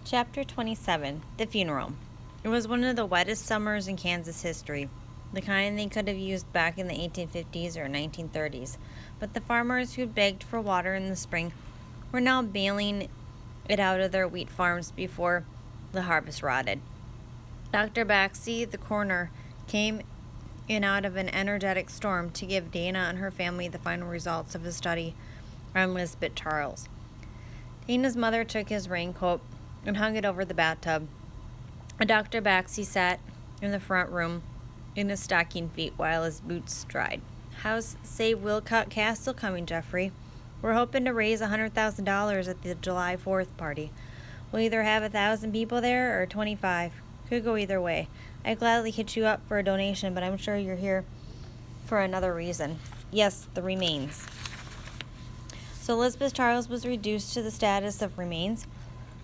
Chapter 27, The Funeral. It was one of the wettest summers in Kansas history, the kind they could have used back in the 1850s or 1930s. But the farmers who begged for water in the spring were now bailing it out of their wheat farms before the harvest rotted. Dr. Baxey, the coroner, came in out of an energetic storm to give Dana and her family the final results of his study on Lisbeth Charles. Dana's mother took his raincoat and hung it over the bathtub. Dr. Baxey sat in the front room in his stocking feet while his boots dried. "How's Save Wilcott Castle coming, Jeffrey? We're hoping to raise $100,000 at the July 4th party. We'll either have 1,000 people there or 25. Could go either way. I'd gladly hit you up for a donation, but I'm sure you're here for another reason." "Yes, the remains." So Elizabeth Charles was reduced to the status of remains?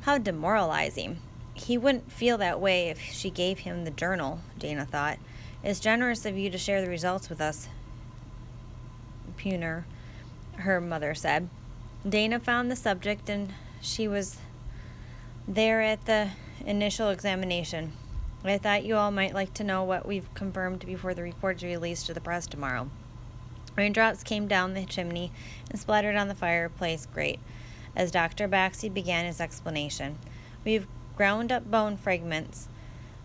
How demoralizing. He wouldn't feel that way if she gave him the journal, Dana thought. "It's generous of you to share the results with us, Puner," her mother said. Dana found the subject and she was there at the initial examination. "I thought you all might like to know what we've confirmed before the report is released to the press tomorrow." Raindrops came down the chimney and splattered on the fireplace grate as Dr. Baxey began his explanation. "We've ground up bone fragments,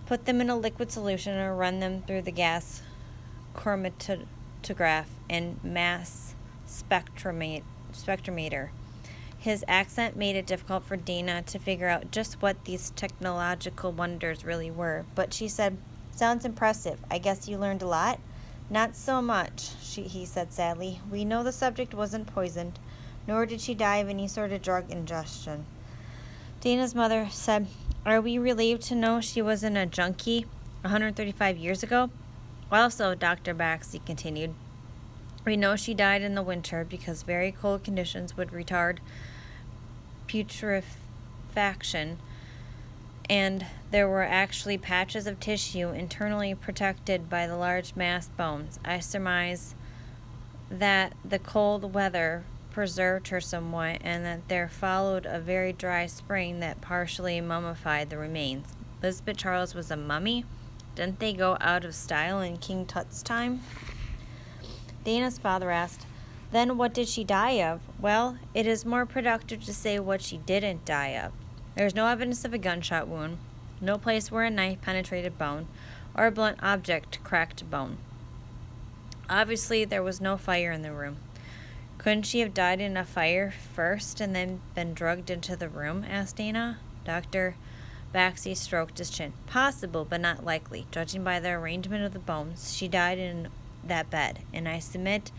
put them in a liquid solution, and run them through the gas chromatograph and mass spectrometer." His accent made it difficult for Dana to figure out just what these technological wonders really were, but she said, "Sounds impressive. I guess you learned a lot?" "Not so much," he said sadly. "We know the subject wasn't poisoned, nor did she die of any sort of drug ingestion." Dana's mother said, "Are we relieved to know she wasn't a junkie 135 years ago?" "Also," Dr. Baxey continued, "we know she died in the winter because very cold conditions would retard putrefaction, and there were actually patches of tissue internally protected by the large massed bones. I surmise that the cold weather preserved her somewhat, and that there followed a very dry spring that partially mummified the remains." "Lisbeth Charles was a mummy? Didn't they go out of style in King Tut's time?" Dana's father asked. "Then what did she die of?" "Well, it is more productive to say what she didn't die of. There's no evidence of a gunshot wound, no place where a knife penetrated bone, or a blunt object cracked bone. Obviously, there was no fire in the room." "Couldn't she have died in a fire first and then been drugged into the room?" asked Dana. Dr. Baxey stroked his chin. "Possible, but not likely. Judging by the arrangement of the bones, she died in that bed, and I submit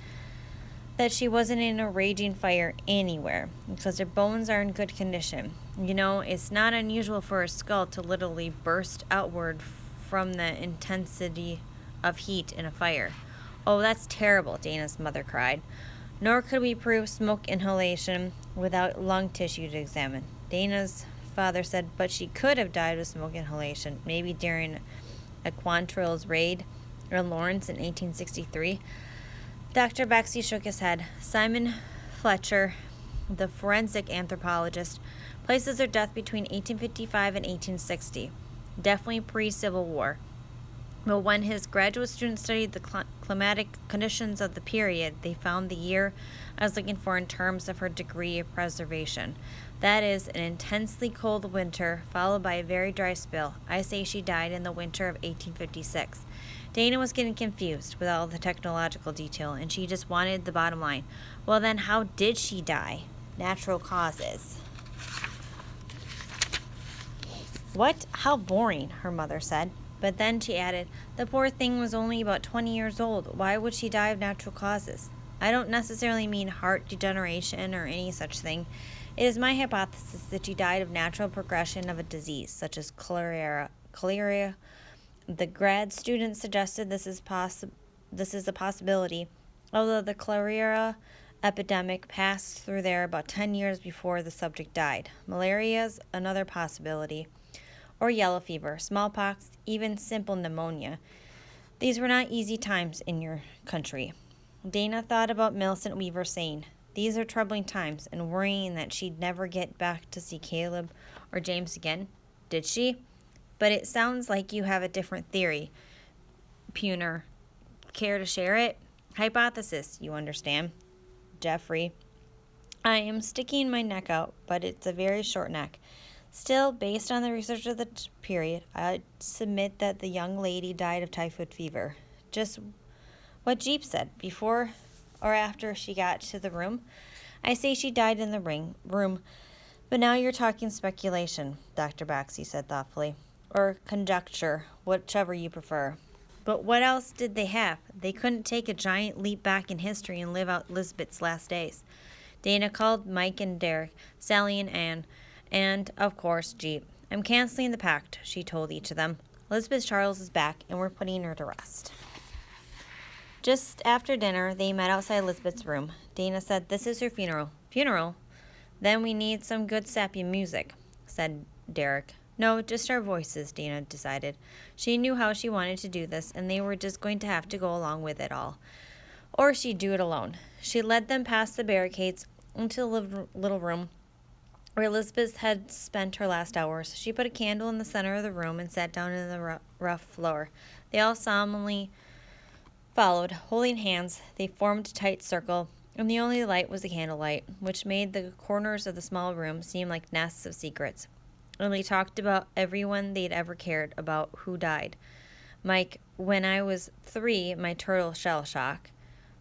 that she wasn't in a raging fire anywhere, because her bones are in good condition. You know, it's not unusual for a skull to literally burst outward from the intensity of heat in a fire." "Oh, that's terrible," Dana's mother cried. "Nor could we prove smoke inhalation without lung tissue to examine." Dana's father said, "But she could have died of smoke inhalation, maybe during a Quantrill's raid in Lawrence in 1863. Dr. Baxey shook his head. "Simon Fletcher, the forensic anthropologist, places her death between 1855 and 1860. Definitely pre-Civil War. But when his graduate students studied the climatic conditions of the period, they found the year I was looking for in terms of her degree of preservation. That is, an intensely cold winter followed by a very dry spell. I say she died in the winter of 1856. Dana was getting confused with all the technological detail, and she just wanted the bottom line. "Well then, how did she die?" "Natural causes." "What? How boring," her mother said. But then she added, "The poor thing was only about 20 years old. Why would she die of natural causes?" "I don't necessarily mean heart degeneration or any such thing. It is my hypothesis that she died of natural progression of a disease, such as cholera. The grad students suggested this is a possibility, although the cholera epidemic passed through there about 10 years before the subject died. Malaria's another possibility, or yellow fever, smallpox, even simple pneumonia. These were not easy times in your country." Dana thought about Millicent Weaver saying, These are troubling times, and worrying that she'd never get back to see Caleb or James again. Did she? But it sounds like you have a different theory, Puner. Care to share it? Hypothesis, you understand. Jeffrey. I am sticking my neck out, but it's a very short neck. Still, based on the research of the period, I submit that the young lady died of typhoid fever. Just what Jeep said, before or after she got to the room. I say she died in the room, but now you're talking speculation, Dr. Baxi said thoughtfully. Or conjecture, whichever you prefer. But what else did they have? They couldn't take a giant leap back in history and live out Lisbeth's last days. Dana called Mike and Derek, Sally and Anne, and, of course, Jeep. I'm canceling the pact, she told each of them. Lisbeth Charles is back, and we're putting her to rest. Just after dinner, they met outside Lisbeth's room. Dana said, "This is her funeral." "Funeral? Then we need some good sappy music," said Derek. "No, just our voices," Dana decided. She knew how she wanted to do this, and they were just going to have to go along with it all. Or she'd do it alone. She led them past the barricades into the little room where Elizabeth had spent her last hours. She put a candle in the center of the room and sat down in the rough floor. They all solemnly followed, holding hands. They formed a tight circle, and the only light was the candlelight, which made the corners of the small room seem like nests of secrets. And they talked about everyone they'd ever cared about who died. Mike, when I was 3, my turtle shell shock.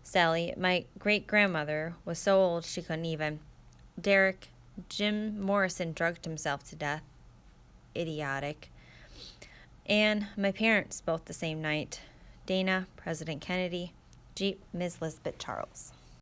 Sally, my great-grandmother was so old she couldn't even. Derek, Jim Morrison drugged himself to death. Idiotic. And my parents both the same night. Dana, President Kennedy. Jeep, Miss Lisbeth Charles.